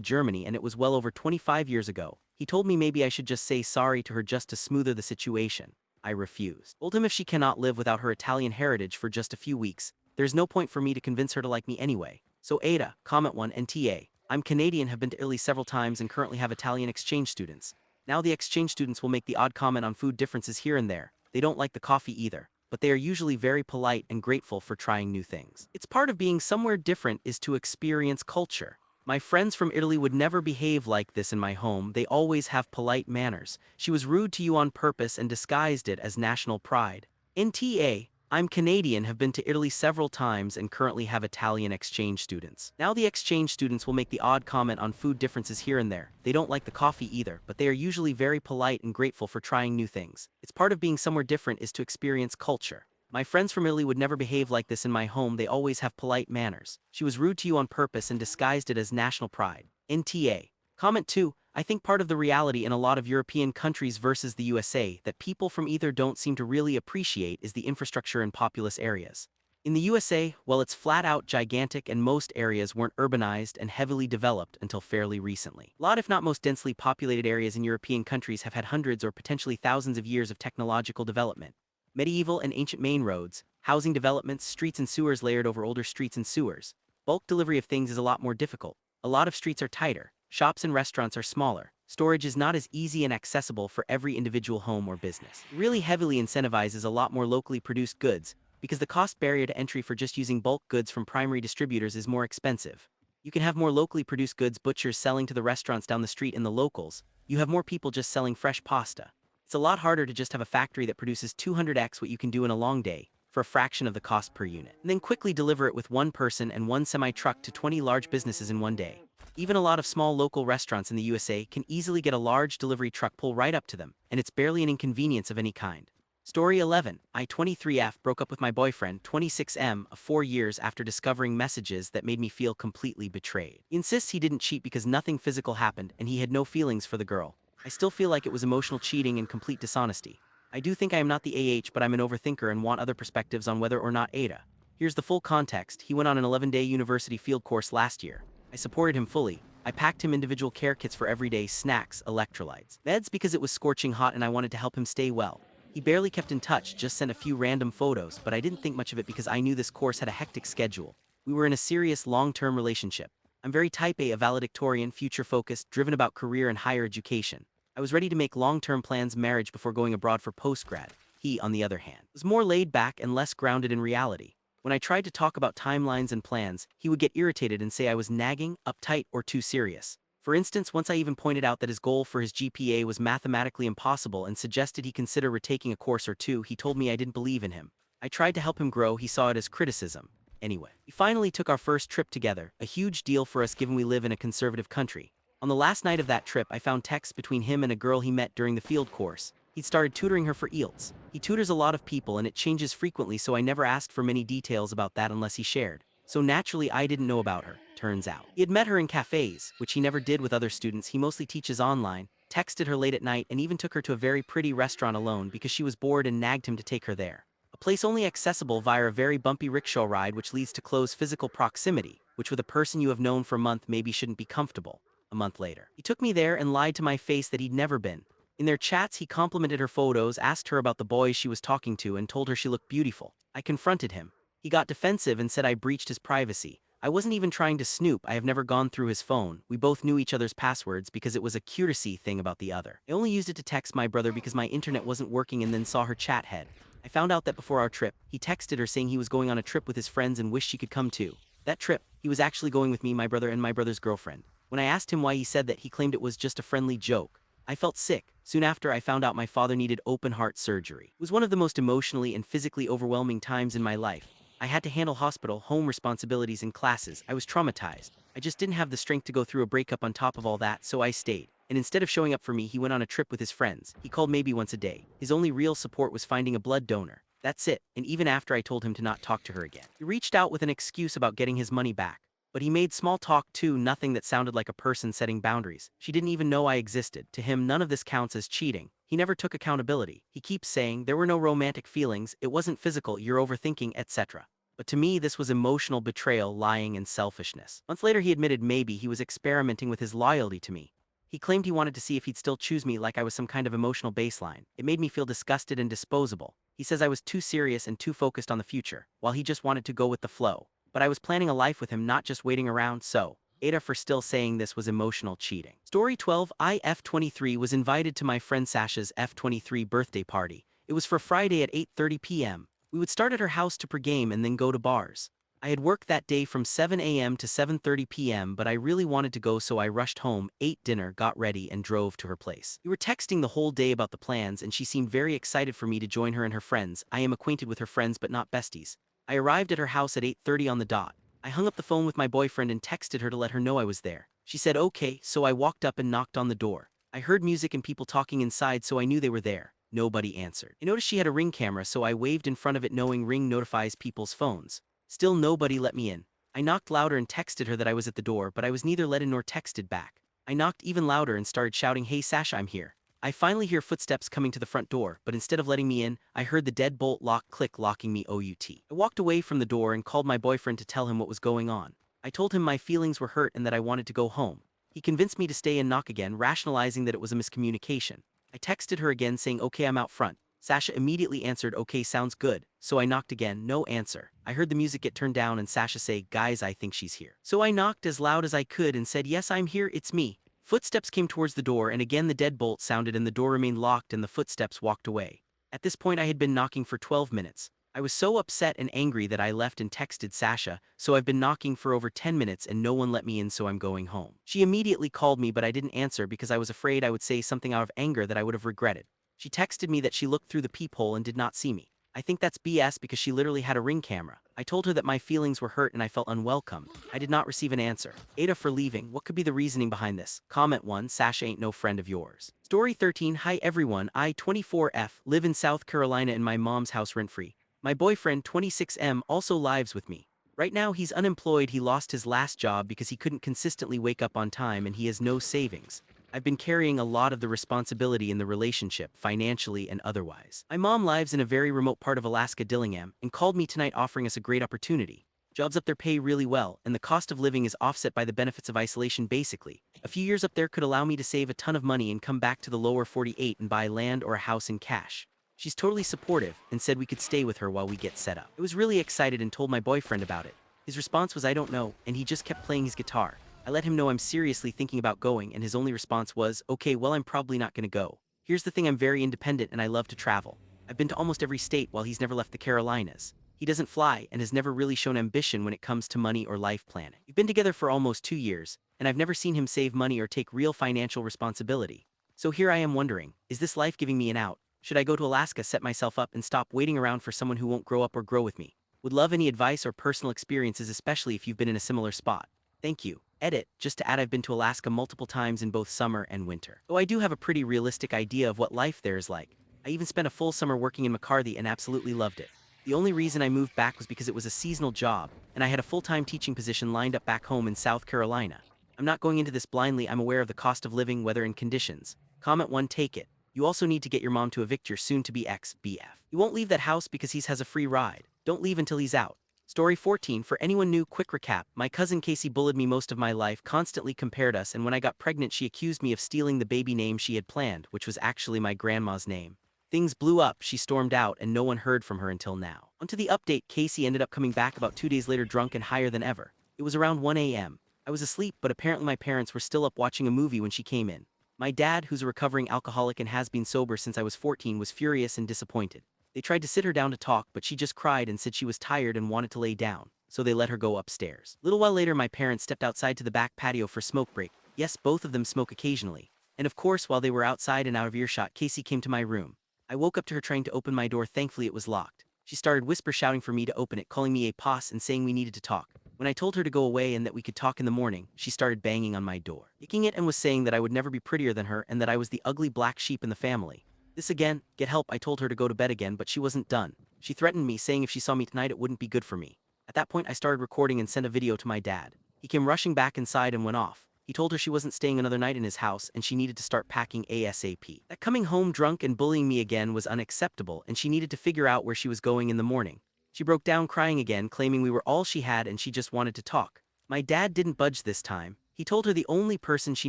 Germany and it was well over 25 years ago. He told me maybe I should just say sorry to her just to smoother the situation. I refused. Told him if she cannot live without her Italian heritage for just a few weeks, there's no point for me to convince her to like me anyway. So AITA, comment 1 and TA. I'm Canadian, have been to Italy several times and currently have Italian exchange students. Now the exchange students will make the odd comment on food differences here and there. They don't like the coffee either, but they are usually very polite and grateful for trying new things. It's part of being somewhere different is to experience culture. My friends from Italy would never behave like this in my home. They always have polite manners. She was rude to you on purpose and disguised it as national pride. NTA, I'm Canadian, have been to Italy several times and currently have Italian exchange students. Now the exchange students will make the odd comment on food differences here and there. They don't like the coffee either, but they are usually very polite and grateful for trying new things. It's part of being somewhere different is to experience culture. My friends from Italy would never behave like this in my home. They always have polite manners. She was rude to you on purpose and disguised it as national pride. NTA. Comment 2. I think part of the reality in a lot of European countries versus the USA that people from either don't seem to really appreciate is the infrastructure in populous areas. In the USA, well, it's flat out gigantic and most areas weren't urbanized and heavily developed until fairly recently. A lot, if not most densely populated areas in European countries have had hundreds or potentially thousands of years of technological development. Medieval and ancient main roads, housing developments, streets and sewers layered over older streets and sewers. Bulk delivery of things is a lot more difficult. A lot of streets are tighter, shops and restaurants are smaller. Storage is not as easy and accessible for every individual home or business. It really heavily incentivizes a lot more locally produced goods, because the cost barrier to entry for just using bulk goods from primary distributors is more expensive. You can have more locally produced goods butchers selling to the restaurants down the street and the locals. You have more people just selling fresh pasta. It's a lot harder to just have a factory that produces 200x what you can do in a long day, for a fraction of the cost per unit, and then quickly deliver it with one person and one semi-truck to 20 large businesses in one day. Even a lot of small local restaurants in the USA can easily get a large delivery truck pull right up to them, and it's barely an inconvenience of any kind. Story 11. I, 23F, broke up with my boyfriend, 26M, of 4 years after discovering messages that made me feel completely betrayed. He insists he didn't cheat because nothing physical happened and he had no feelings for the girl. I still feel like it was emotional cheating and complete dishonesty. I do think I am not the AH, but I'm an overthinker and want other perspectives on whether or not AITA. Here's the full context. He went on an 11-day university field course last year. I supported him fully. I packed him individual care kits for everyday snacks, electrolytes, meds because it was scorching hot and I wanted to help him stay well. He barely kept in touch, just sent a few random photos, but I didn't think much of it because I knew this course had a hectic schedule. We were in a serious long-term relationship. I'm very type A, valedictorian, future-focused, driven about career and higher education. I was ready to make long-term plans, marriage before going abroad for post-grad. He, on the other hand, was more laid back and less grounded in reality. When I tried to talk about timelines and plans, he would get irritated and say I was nagging, uptight, or too serious. For instance, once I even pointed out that his goal for his GPA was mathematically impossible and suggested he consider retaking a course or two, he told me I didn't believe in him. I tried to help him grow, he saw it as criticism. Anyway, we finally took our first trip together, a huge deal for us given we live in a conservative country. On the last night of that trip, I found texts between him and a girl he met during the field course. He'd started tutoring her for IELTS. He tutors a lot of people and it changes frequently, so I never asked for many details about that unless he shared. So naturally I didn't know about her, turns out. He had met her in cafes, which he never did with other students. He mostly teaches online, texted her late at night, and even took her to a very pretty restaurant alone because she was bored and nagged him to take her there. A place only accessible via a very bumpy rickshaw ride, which leads to close physical proximity, which with a person you have known for a month maybe shouldn't be comfortable. A month later, he took me there and lied to my face that he'd never been. In their chats, he complimented her photos, asked her about the boys she was talking to, and told her she looked beautiful. I confronted him. He got defensive and said I breached his privacy. I wasn't even trying to snoop. I have never gone through his phone. We both knew each other's passwords because it was a curiosity thing about the other. I only used it to text my brother because my internet wasn't working and then saw her chat head. I found out that before our trip, he texted her saying he was going on a trip with his friends and wished she could come too. That trip, he was actually going with me, my brother, and my brother's girlfriend. When I asked him why he said that, he claimed it was just a friendly joke. I felt sick. Soon after, I found out my father needed open heart surgery. It was one of the most emotionally and physically overwhelming times in my life. I had to handle hospital, home responsibilities, and classes. I was traumatized. I just didn't have the strength to go through a breakup on top of all that, so I stayed. And instead of showing up for me, he went on a trip with his friends. He called maybe once a day. His only real support was finding a blood donor. That's it, and even after I told him to not talk to her again. He reached out with an excuse about getting his money back. But he made small talk too, nothing that sounded like a person setting boundaries. She didn't even know I existed. To him, none of this counts as cheating. He never took accountability. He keeps saying, there were no romantic feelings, it wasn't physical, you're overthinking, etc. But to me, this was emotional betrayal, lying, and selfishness. Months later, he admitted maybe he was experimenting with his loyalty to me. He claimed he wanted to see if he'd still choose me, like I was some kind of emotional baseline. It made me feel disgusted and disposable. He says I was too serious and too focused on the future, while he just wanted to go with the flow. But I was planning a life with him, not just waiting around, so AITA for still saying this was emotional cheating. Story 12. I, F23, was invited to my friend Sasha's F23 birthday party. It was for Friday at 8:30 p.m. We would start at her house to pregame and then go to bars. I had worked that day from 7 a.m. to 7:30 p.m., but I really wanted to go, so I rushed home, ate dinner, got ready, and drove to her place. We were texting the whole day about the plans, and she seemed very excited for me to join her and her friends. I am acquainted with her friends but not besties. I arrived at her house at 8:30 on the dot. I hung up the phone with my boyfriend and texted her to let her know I was there. She said okay, so I walked up and knocked on the door. I heard music and people talking inside, so I knew they were there. Nobody answered. I noticed she had a Ring camera, so I waved in front of it, knowing Ring notifies people's phones. Still nobody let me in. I knocked louder and texted her that I was at the door, but I was neither let in nor texted back. I knocked even louder and started shouting, "Hey Sasha, I'm here." I finally hear footsteps coming to the front door, but instead of letting me in, I heard the deadbolt lock click locking me out. I walked away from the door and called my boyfriend to tell him what was going on. I told him my feelings were hurt and that I wanted to go home. He convinced me to stay and knock again, rationalizing that it was a miscommunication. I texted her again saying okay, I'm out front. Sasha immediately answered okay, sounds good, so I knocked again, no answer. I heard the music get turned down and Sasha say, guys, I think she's here. So I knocked as loud as I could and said, yes, I'm here, it's me. Footsteps came towards the door and again the deadbolt sounded and the door remained locked and the footsteps walked away. At this point I had been knocking for 12 minutes. I was so upset and angry that I left and texted Sasha, so I've been knocking for over 10 minutes and no one let me in, so I'm going home. She immediately called me but I didn't answer because I was afraid I would say something out of anger that I would have regretted. She texted me that she looked through the peephole and did not see me. I think that's BS because she literally had a Ring camera. I told her that my feelings were hurt and I felt unwelcome. I did not receive an answer. AITA for leaving. What could be the reasoning behind this? Comment 1. Sasha ain't no friend of yours. Story 13. Hi everyone, I 24F live in South Carolina in my mom's house rent-free. My boyfriend 26M also lives with me. Right now he's unemployed. He lost his last job because he couldn't consistently wake up on time and he has no savings. I've been carrying a lot of the responsibility in the relationship, financially and otherwise. My mom lives in a very remote part of Alaska, Dillingham, and called me tonight offering us a great opportunity. Jobs up there pay really well, and the cost of living is offset by the benefits of isolation basically. A few years up there could allow me to save a ton of money and come back to the lower 48 and buy land or a house in cash. She's totally supportive and said we could stay with her while we get set up. I was really excited and told my boyfriend about it. His response was I don't know, and he just kept playing his guitar. I let him know I'm seriously thinking about going and his only response was, okay, well I'm probably not gonna go. Here's the thing, I'm very independent and I love to travel. I've been to almost every state while he's never left the Carolinas. He doesn't fly and has never really shown ambition when it comes to money or life planning. We've been together for almost 2 years, and I've never seen him save money or take real financial responsibility. So here I am wondering, is this life giving me an out? Should I go to Alaska, set myself up, and stop waiting around for someone who won't grow up or grow with me? Would love any advice or personal experiences, especially if you've been in a similar spot. Thank you. Edit, just to add, I've been to Alaska multiple times in both summer and winter. Though I do have a pretty realistic idea of what life there is like. I even spent a full summer working in McCarthy and absolutely loved it. The only reason I moved back was because it was a seasonal job, and I had a full-time teaching position lined up back home in South Carolina. I'm not going into this blindly, I'm aware of the cost of living, weather, and conditions. Comment 1, take it. You also need to get your mom to evict your soon-to-be ex-BF. You won't leave that house because he has a free ride. Don't leave until he's out. Story 14. For anyone new, quick recap. My cousin Casey bullied me most of my life, constantly compared us, and when I got pregnant she accused me of stealing the baby name she had planned, which was actually my grandma's name. Things blew up, she stormed out, and no one heard from her until now. Onto the update, Casey ended up coming back about 2 days later drunk and higher than ever. It was around 1 a.m. I was asleep, but apparently my parents were still up watching a movie when she came in. My dad, who's a recovering alcoholic and has been sober since I was 14, was furious and disappointed. They tried to sit her down to talk, but she just cried and said she was tired and wanted to lay down, so they let her go upstairs. Little while later, my parents stepped outside to the back patio for smoke break. Yes, both of them smoke occasionally. And of course, while they were outside and out of earshot, Casey came to my room. I woke up to her trying to open my door. Thankfully, it was locked. She started whisper shouting for me to open it, calling me a poss and saying we needed to talk. When I told her to go away and that we could talk in the morning, she started banging on my door, kicking it, and was saying that I would never be prettier than her and that I was the ugly black sheep in the family. This again, get help. I told her to go to bed again, but she wasn't done. She threatened me, saying if she saw me tonight it wouldn't be good for me. At that point I started recording and sent a video to my dad. He came rushing back inside and went off. He told her she wasn't staying another night in his house and she needed to start packing ASAP. That coming home drunk and bullying me again was unacceptable and she needed to figure out where she was going in the morning. She broke down crying again, claiming we were all she had and she just wanted to talk. My dad didn't budge this time. He told her the only person she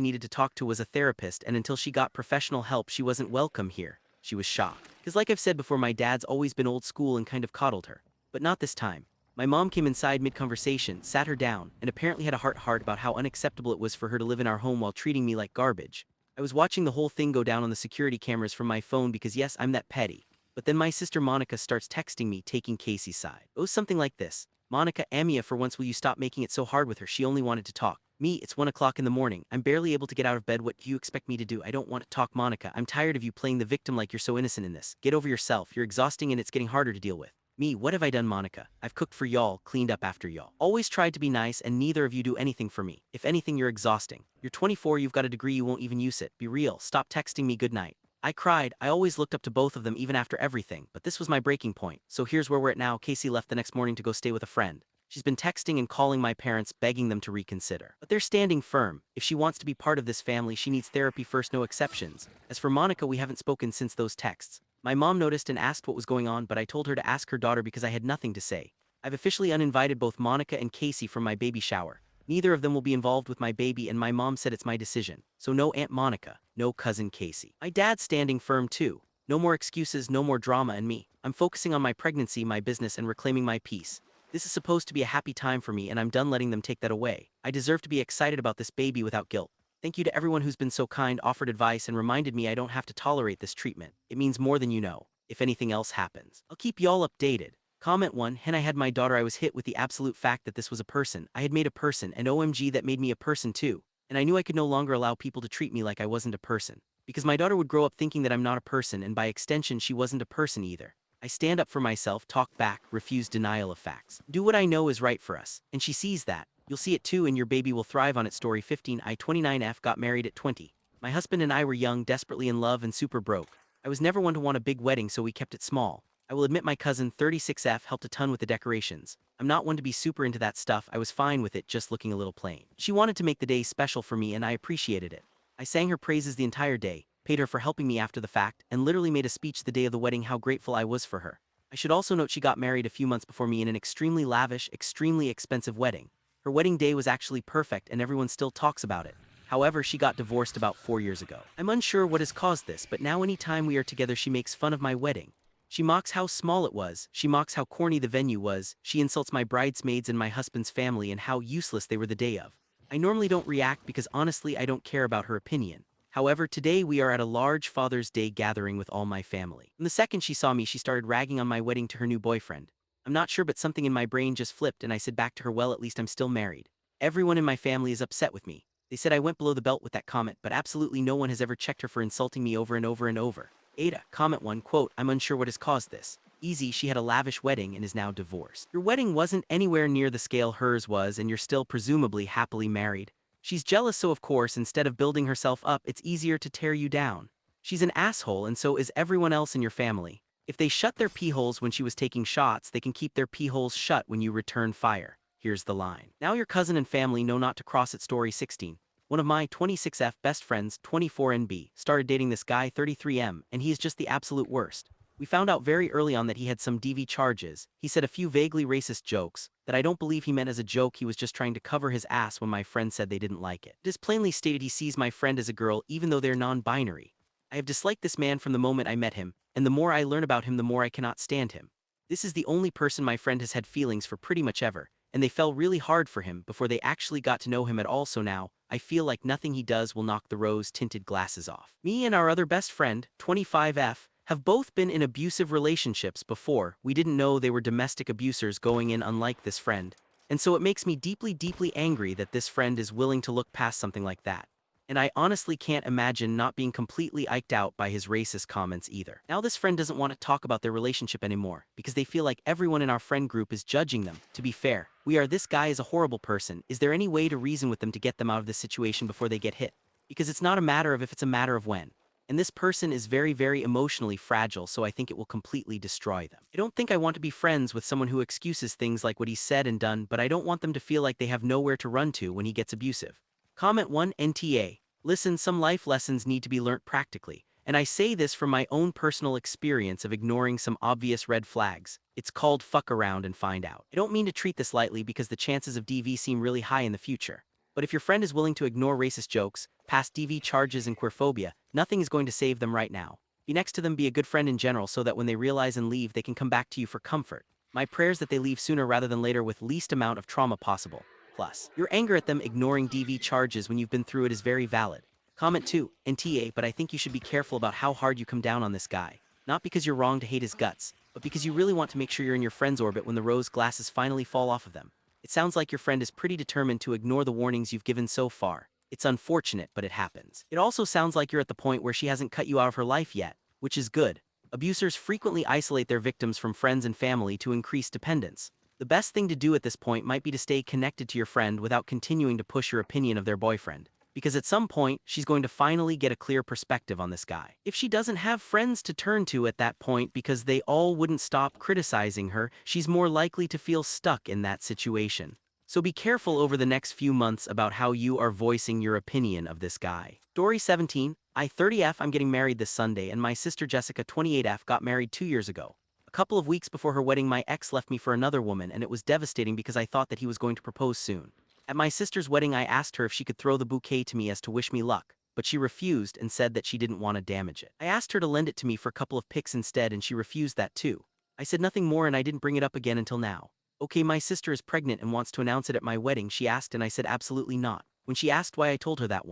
needed to talk to was a therapist, and until she got professional help she wasn't welcome here. She was shocked. Because like I've said before, my dad's always been old school and kind of coddled her. But not this time. My mom came inside mid-conversation, sat her down, and apparently had a heart about how unacceptable it was for her to live in our home while treating me like garbage. I was watching the whole thing go down on the security cameras from my phone because yes, I'm that petty. But then my sister Monica starts texting me, taking Casey's side. It was something like this. Monica, Amia, for once will you stop making it so hard with her? She only wanted to talk. Me, it's 1 o'clock in the morning. I'm barely able to get out of bed. What do you expect me to do? I don't want to talk, Monica. I'm tired of you playing the victim like you're so innocent in this. Get over yourself. You're exhausting and it's getting harder to deal with. Me, what have I done, Monica? I've cooked for y'all, cleaned up after y'all. Always tried to be nice and neither of you do anything for me. If anything, you're exhausting. You're 24, you've got a degree, you won't even use it. Be real. Stop texting me good night. I cried. I always looked up to both of them even after everything, but this was my breaking point. So here's where we're at now. Casey left the next morning to go stay with a friend. She's been texting and calling my parents begging them to reconsider. But they're standing firm. If she wants to be part of this family, she needs therapy first, no exceptions. As for Monica, we haven't spoken since those texts. My mom noticed and asked what was going on, but I told her to ask her daughter because I had nothing to say. I've officially uninvited both Monica and Casey from my baby shower. Neither of them will be involved with my baby, and my mom said it's my decision. So no Aunt Monica, no cousin Casey. My dad's standing firm too. No more excuses, no more drama and me. I'm focusing on my pregnancy, my business, and reclaiming my peace. This is supposed to be a happy time for me, and I'm done letting them take that away. I deserve to be excited about this baby without guilt. Thank you to everyone who's been so kind, offered advice, and reminded me I don't have to tolerate this treatment. It means more than you know, if anything else happens. I'll keep y'all updated. Comment 1. When I had my daughter, I was hit with the absolute fact that this was a person. I had made a person, and OMG, that made me a person too. And I knew I could no longer allow people to treat me like I wasn't a person. Because my daughter would grow up thinking that I'm not a person, and by extension she wasn't a person either. I stand up for myself, talk back, refuse denial of facts. Do what I know is right for us, and she sees that. You'll see it too, and your baby will thrive on it. Story 15. I 29F got married at 20. My husband and I were young, desperately in love, and super broke. I was never one to want a big wedding, so we kept it small. I will admit my cousin 36F helped a ton with the decorations. I'm not one to be super into that stuff. I was fine with it just looking a little plain. She wanted to make the day special for me, and I appreciated it. I sang her praises the entire day, paid her for helping me after the fact, and literally made a speech the day of the wedding how grateful I was for her. I should also note she got married a few months before me in an extremely lavish, extremely expensive wedding. Her wedding day was actually perfect, and everyone still talks about it. However, she got divorced about 4 years ago. I'm unsure what has caused this, but now anytime we are together she makes fun of my wedding. She mocks how small it was, she mocks how corny the venue was, she insults my bridesmaids and my husband's family and how useless they were the day of. I normally don't react because honestly I don't care about her opinion. However, today we are at a large Father's Day gathering with all my family. And the second she saw me, she started ragging on my wedding to her new boyfriend. I'm not sure, but something in my brain just flipped and I said back to her, well, at least I'm still married. Everyone in my family is upset with me. They said I went below the belt with that comment, but absolutely no one has ever checked her for insulting me over and over and over. AITA, comment 1, quote, I'm unsure what has caused this. Easy, she had a lavish wedding and is now divorced. Your wedding wasn't anywhere near the scale hers was, and you're still presumably happily married. She's jealous, so of course, instead of building herself up, it's easier to tear you down. She's an asshole, and so is everyone else in your family. If they shut their pee holes when she was taking shots, they can keep their pee holes shut when you return fire. Here's the line. Now your cousin and family know not to cross it. Story 16. One of my 26F best friends, 24NB, started dating this guy 33M, and he is just the absolute worst. We found out very early on that he had some DV charges. He said a few vaguely racist jokes that I don't believe he meant as a joke. He was just trying to cover his ass when my friend said they didn't like it. It is plainly stated he sees my friend as a girl even though they're non-binary. I have disliked this man from the moment I met him, and the more I learn about him the more I cannot stand him. This is the only person my friend has had feelings for pretty much ever, and they fell really hard for him before they actually got to know him at all, so now I feel like nothing he does will knock the rose-tinted glasses off. Me and our other best friend, 25F, have both been in abusive relationships before. We didn't know they were domestic abusers going in, unlike this friend. And so it makes me deeply, deeply angry that this friend is willing to look past something like that. And I honestly can't imagine not being completely iked out by his racist comments either. Now this friend doesn't want to talk about their relationship anymore because they feel like everyone in our friend group is judging them. To be fair, this guy is a horrible person. Is there any way to reason with them to get them out of this situation before they get hit? Because it's not a matter of if, it's a matter of when. And this person is very, very emotionally fragile, so I think it will completely destroy them. I don't think I want to be friends with someone who excuses things like what he said and done, but I don't want them to feel like they have nowhere to run to when he gets abusive. Comment 1, NTA. Listen, some life lessons need to be learnt practically, and I say this from my own personal experience of ignoring some obvious red flags. It's called fuck around and find out. I don't mean to treat this lightly because the chances of DV seem really high in the future. But if your friend is willing to ignore racist jokes, past DV charges and queerphobia, nothing is going to save them right now. Be next to them, be a good friend in general so that when they realize and leave they can come back to you for comfort. My prayers that they leave sooner rather than later with least amount of trauma possible. Plus, your anger at them ignoring DV charges when you've been through it is very valid. Comment 2, NTA, but I think you should be careful about how hard you come down on this guy. Not because you're wrong to hate his guts, but because you really want to make sure you're in your friend's orbit when the rose glasses finally fall off of them. It sounds like your friend is pretty determined to ignore the warnings you've given so far. It's unfortunate, but it happens. It also sounds like you're at the point where she hasn't cut you out of her life yet, which is good. Abusers frequently isolate their victims from friends and family to increase dependence. The best thing to do at this point might be to stay connected to your friend without continuing to push your opinion of their boyfriend. because at some point, she's going to finally get a clear perspective on this guy. If she doesn't have friends to turn to at that point because they all wouldn't stop criticizing her, she's more likely to feel stuck in that situation. So be careful over the next few months about how you are voicing your opinion of this guy. Story 17, I 30F, I'm getting married this Sunday, and my sister Jessica 28F got married 2 years ago. A couple of weeks before her wedding, my ex left me for another woman, and it was devastating because I thought that he was going to propose soon. At my sister's wedding, I asked her if she could throw the bouquet to me as to wish me luck, but she refused and said that she didn't want to damage it. I asked her to lend it to me for a couple of pics instead, and she refused that too. I said nothing more, and I didn't bring it up again until now. Okay, my sister is pregnant and wants to announce it at my wedding, she asked, and I said absolutely not. When she asked why, I told her that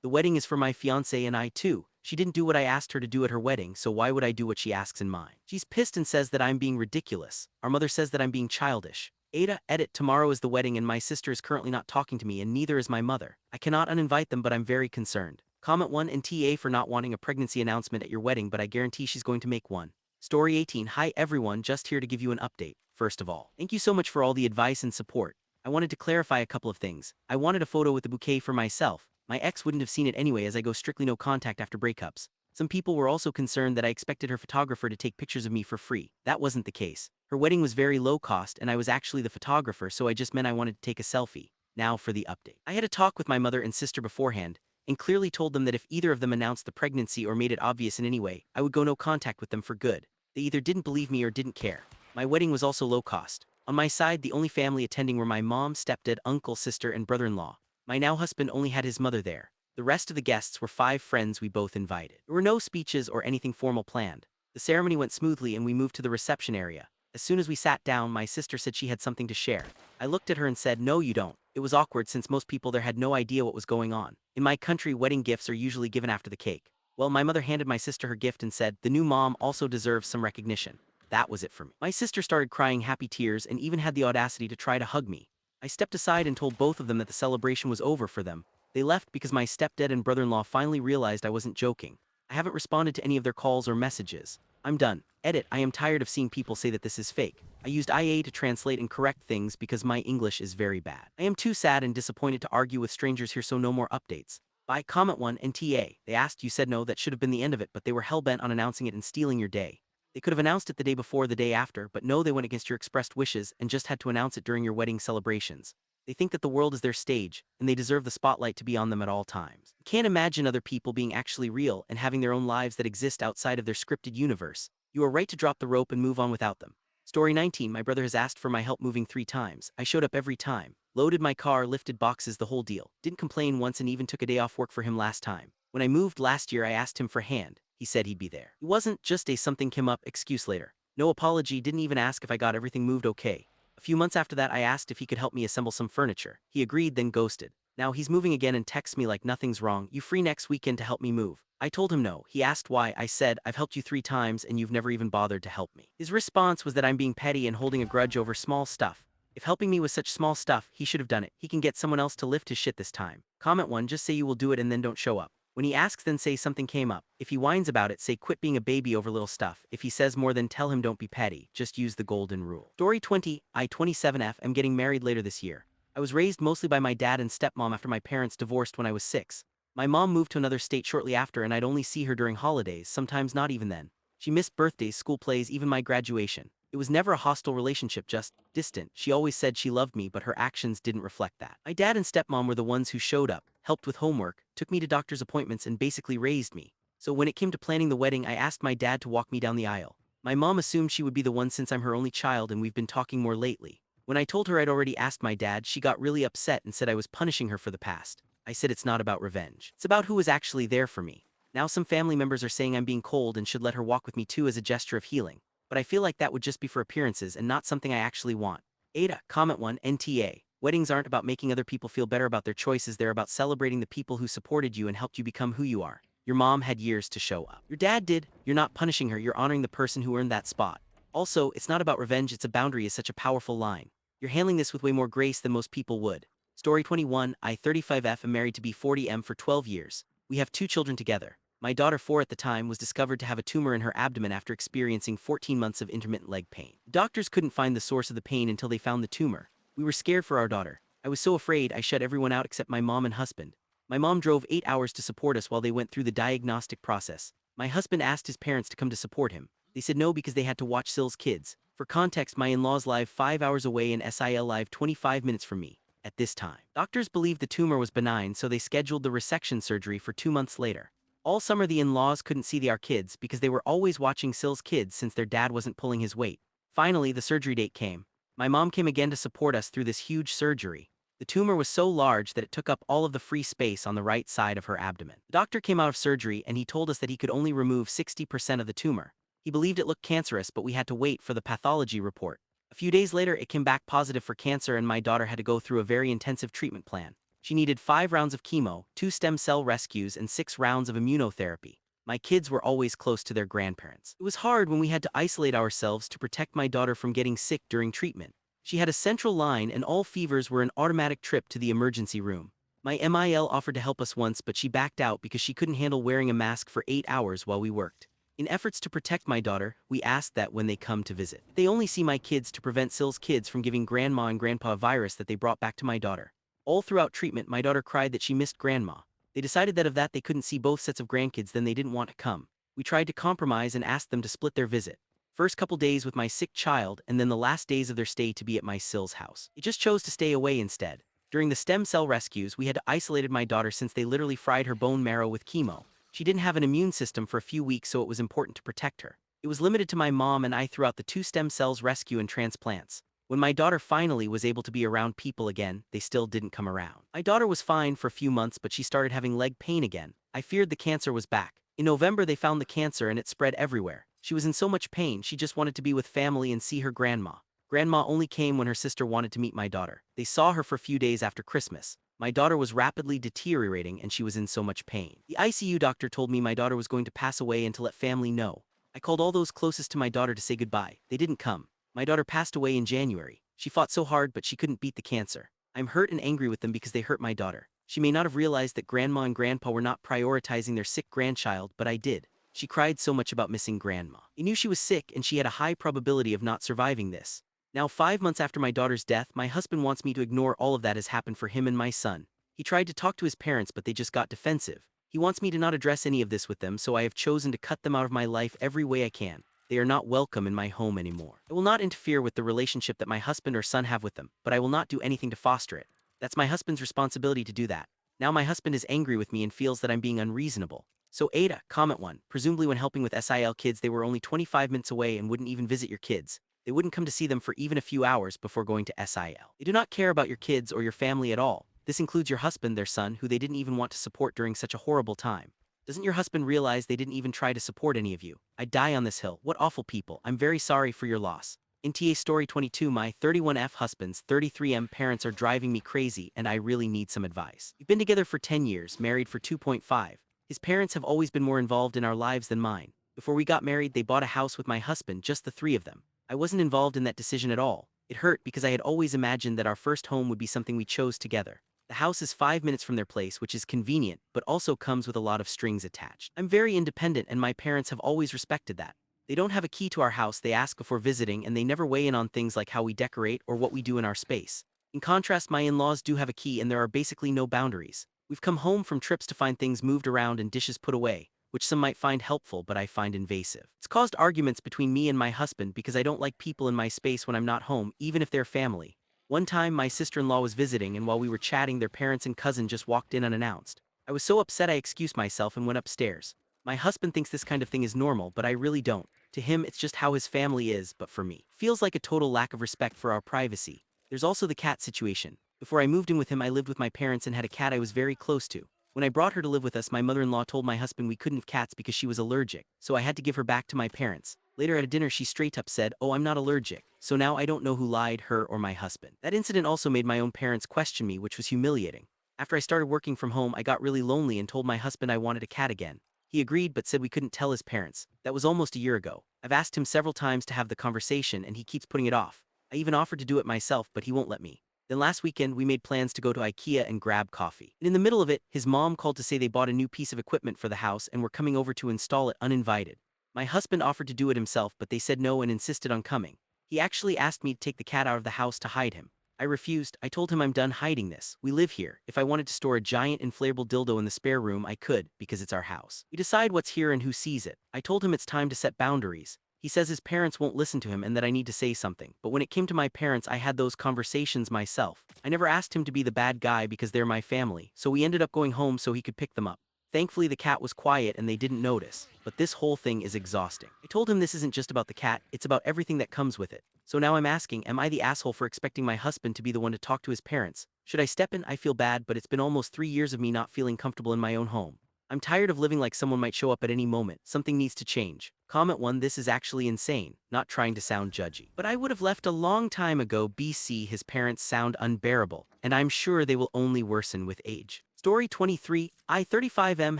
the wedding is for my fiancé and I too. She didn't do what I asked her to do at her wedding, so why would I do what she asks in mine? She's pissed and says that I'm being ridiculous. Our mother says that I'm being childish. AITA, edit, tomorrow is the wedding and my sister is currently not talking to me and neither is my mother. I cannot uninvite them, but I'm very concerned. Comment 1 and TA for not wanting a pregnancy announcement at your wedding, but I guarantee she's going to make one. Story 18, hi everyone, just here to give you an update. First of all, thank you so much for all the advice and support. I wanted to clarify a couple of things. I wanted a photo with the bouquet for myself. My ex wouldn't have seen it anyway as I go strictly no contact after breakups. Some people were also concerned that I expected her photographer to take pictures of me for free. That wasn't the case. Her wedding was very low cost and I was actually the photographer, so I just meant I wanted to take a selfie. Now for the update. I had a talk with my mother and sister beforehand, and clearly told them that if either of them announced the pregnancy or made it obvious in any way, I would go no contact with them for good. They either didn't believe me or didn't care. My wedding was also low cost. On my side, the only family attending were my mom, stepdad, uncle, sister, and brother-in-law. My now husband only had his mother there. The rest of the guests were 5 friends we both invited. There were no speeches or anything formal planned. The ceremony went smoothly and we moved to the reception area. As soon as we sat down, my sister said she had something to share. I looked at her and said, no you don't. It was awkward since most people there had no idea what was going on. In my country, wedding gifts are usually given after the cake. Well, my mother handed my sister her gift and said, the new mom also deserves some recognition. That was it for me. My sister started crying happy tears and even had the audacity to try to hug me. I stepped aside and told both of them that the celebration was over for them. They left because my stepdad and brother-in-law finally realized I wasn't joking. I haven't responded to any of their calls or messages. I'm done. Edit, I am tired of seeing people say that this is fake. I used IA to translate and correct things because my English is very bad. I am too sad and disappointed to argue with strangers here, so no more updates. Bye. Comment 1 and TA. They asked, you said no, that should have been the end of it, but they were hell-bent on announcing it and stealing your day. They could have announced it the day before, the day after, but no, they went against your expressed wishes and just had to announce it during your wedding celebrations. They think that the world is their stage, and they deserve the spotlight to be on them at all times. Can't imagine other people being actually real and having their own lives that exist outside of their scripted universe. You are right to drop the rope and move on without them. Story 19, my brother has asked for my help moving 3 times. I showed up every time. Loaded my car, lifted boxes, the whole deal. Didn't complain once and even took a day off work for him last time. When I moved last year, I asked him for a hand. He said he'd be there. It wasn't just a something came up excuse later. No apology, didn't even ask if I got everything moved okay. A few months after that, I asked if he could help me assemble some furniture. He agreed, then ghosted. Now he's moving again and texts me like nothing's wrong. You free next weekend to help me move? I told him no. He asked why. I said, I've helped you 3 times and you've never even bothered to help me. His response was that I'm being petty and holding a grudge over small stuff. If helping me was such small stuff, he should have done it. He can get someone else to lift his shit this time. Comment 1, just say you will do it and then don't show up. When he asks, then say something came up. If he whines about it, say quit being a baby over little stuff. If he says more, then tell him don't be petty. Just use the golden rule. Story 20, I 27F am getting married later this year. I was raised mostly by my dad and stepmom after my parents divorced when I was 6. My mom moved to another state shortly after and I'd only see her during holidays, sometimes not even then. She missed birthdays, school plays, even my graduation. It was never a hostile relationship, just distant. She always said she loved me, but her actions didn't reflect that. My dad and stepmom were the ones who showed up, helped with homework, took me to doctor's appointments, and basically raised me. So when it came to planning the wedding, I asked my dad to walk me down the aisle. My mom assumed she would be the one since I'm her only child and we've been talking more lately. When I told her I'd already asked my dad, she got really upset and said I was punishing her for the past. I said it's not about revenge. It's about who was actually there for me. Now some family members are saying I'm being cold and should let her walk with me too as a gesture of healing. But I feel like that would just be for appearances and not something I actually want. AITA, comment 1, NTA. Weddings aren't about making other people feel better about their choices, they're about celebrating the people who supported you and helped you become who you are. Your mom had years to show up. Your dad did. You're not punishing her, you're honoring the person who earned that spot. Also, it's not about revenge, it's a boundary is such a powerful line. You're handling this with way more grace than most people would. Story 21, I 35F am married to B40M for 12 years. We have 2 children together. My daughter, 4 at the time, was discovered to have a tumor in her abdomen after experiencing 14 months of intermittent leg pain. Doctors couldn't find the source of the pain until they found the tumor. We were scared for our daughter. I was so afraid I shut everyone out except my mom and husband. My mom drove 8 hours to support us while they went through the diagnostic process. My husband asked his parents to come to support him. They said no because they had to watch Sil's kids. For context, my in-laws live 5 hours away and SIL live 25 minutes from me. At this time, doctors believed the tumor was benign, so they scheduled the resection surgery for 2 months later. All summer the in-laws couldn't see our kids because they were always watching Sil's kids since their dad wasn't pulling his weight. Finally, the surgery date came. My mom came again to support us through this huge surgery. The tumor was so large that it took up all of the free space on the right side of her abdomen. The doctor came out of surgery and he told us that he could only remove 60% of the tumor. He believed it looked cancerous, but we had to wait for the pathology report. A few days later, it came back positive for cancer and my daughter had to go through a very intensive treatment plan. She needed 5 rounds of chemo, 2 stem cell rescues, and 6 rounds of immunotherapy. My kids were always close to their grandparents. It was hard when we had to isolate ourselves to protect my daughter from getting sick during treatment. She had a central line and all fevers were an automatic trip to the emergency room. My MIL offered to help us once, but she backed out because she couldn't handle wearing a mask for 8 hours while we worked. In efforts to protect my daughter, we asked that when they come to visit, they only see my kids to prevent Sil's kids from giving grandma and grandpa a virus that they brought back to my daughter. All throughout treatment, my daughter cried that she missed grandma. They decided that if they couldn't see both sets of grandkids, then they didn't want to come. We tried to compromise and asked them to split their visit. First couple days with my sick child, and then the last days of their stay to be at my Sil's house. It just chose to stay away instead. During the stem cell rescues, we had isolated my daughter since they literally fried her bone marrow with chemo. She didn't have an immune system for a few weeks, so it was important to protect her. It was limited to my mom and I throughout the 2 stem cells rescue and transplants. When my daughter finally was able to be around people again, they still didn't come around. My daughter was fine for a few months, but she started having leg pain again. I feared the cancer was back. In November, they found the cancer and it spread everywhere. She was in so much pain, she just wanted to be with family and see her grandma. Grandma only came when her sister wanted to meet my daughter. They saw her for a few days after Christmas. My daughter was rapidly deteriorating and she was in so much pain. The ICU doctor told me my daughter was going to pass away and to let family know. I called all those closest to my daughter to say goodbye. They didn't come. My daughter passed away in January. She fought so hard, but she couldn't beat the cancer. I'm hurt and angry with them because they hurt my daughter. She may not have realized that grandma and grandpa were not prioritizing their sick grandchild, but I did. She cried so much about missing grandma. I knew she was sick and she had a high probability of not surviving this. Now 5 months after my daughter's death, my husband wants me to ignore all of that has happened for him and my son. He tried to talk to his parents, but they just got defensive. He wants me to not address any of this with them, so I have chosen to cut them out of my life every way I can. They are not welcome in my home anymore. I will not interfere with the relationship that my husband or son have with them, but I will not do anything to foster it. That's my husband's responsibility to do that. Now my husband is angry with me and feels that I'm being unreasonable. So AITA, comment 1. Presumably when helping with SIL kids, they were only 25 minutes away and wouldn't even visit your kids. They wouldn't come to see them for even a few hours before going to SIL. They do not care about your kids or your family at all. This includes your husband, their son, who they didn't even want to support during such a horrible time. Doesn't your husband realize they didn't even try to support any of you? I die on this hill. What awful people. I'm very sorry for your loss. In TA Story 22, my 31F husband's 33M parents are driving me crazy and I really need some advice. We've been together for 10 years, married for 2.5. His parents have always been more involved in our lives than mine. Before we got married, they bought a house with my husband, just the 3 of them. I wasn't involved in that decision at all. It hurt because I had always imagined that our first home would be something we chose together. The house is 5 minutes from their place, which is convenient, but also comes with a lot of strings attached. I'm very independent and my parents have always respected that. They don't have a key to our house, they ask before visiting, and they never weigh in on things like how we decorate or what we do in our space. In contrast, my in-laws do have a key and there are basically no boundaries. We've come home from trips to find things moved around and dishes put away, which some might find helpful but I find invasive. It's caused arguments between me and my husband because I don't like people in my space when I'm not home, even if they're family. One time my sister-in-law was visiting and while we were chatting, their parents and cousin just walked in unannounced. I was so upset I excused myself and went upstairs. My husband thinks this kind of thing is normal, but I really don't. To him, it's just how his family is, but for me, feels like a total lack of respect for our privacy. There's also the cat situation. Before I moved in with him, I lived with my parents and had a cat I was very close to. When I brought her to live with us, my mother-in-law told my husband we couldn't have cats because she was allergic, so I had to give her back to my parents. Later at a dinner, she straight up said, "Oh, I'm not allergic." So now I don't know who lied, her or my husband. That incident also made my own parents question me, which was humiliating. After I started working from home, I got really lonely and told my husband I wanted a cat again. He agreed but said we couldn't tell his parents. That was almost a year ago. I've asked him several times to have the conversation and he keeps putting it off. I even offered to do it myself, but he won't let me. Then last weekend, we made plans to go to IKEA and grab coffee. And in the middle of it, his mom called to say they bought a new piece of equipment for the house and were coming over to install it uninvited. My husband offered to do it himself, but they said no and insisted on coming. He actually asked me to take the cat out of the house to hide him. I refused. I told him I'm done hiding this. We live here. If I wanted to store a giant inflatable dildo in the spare room, I could, because it's our house. We decide what's here and who sees it. I told him it's time to set boundaries. He says his parents won't listen to him and that I need to say something. But when it came to my parents, I had those conversations myself. I never asked him to be the bad guy because they're my family, so we ended up going home so he could pick them up. Thankfully, the cat was quiet and they didn't notice, but this whole thing is exhausting. I told him this isn't just about the cat, it's about everything that comes with it. So now I'm asking, am I the asshole for expecting my husband to be the one to talk to his parents? Should I step in? I feel bad, but it's been almost 3 years of me not feeling comfortable in my own home. I'm tired of living like someone might show up at any moment. Something needs to change. Comment 1. This is actually insane. Not trying to sound judgy. But I would have left a long time ago. BC. His parents sound unbearable, and I'm sure they will only worsen with age. Story 23. I, 35M,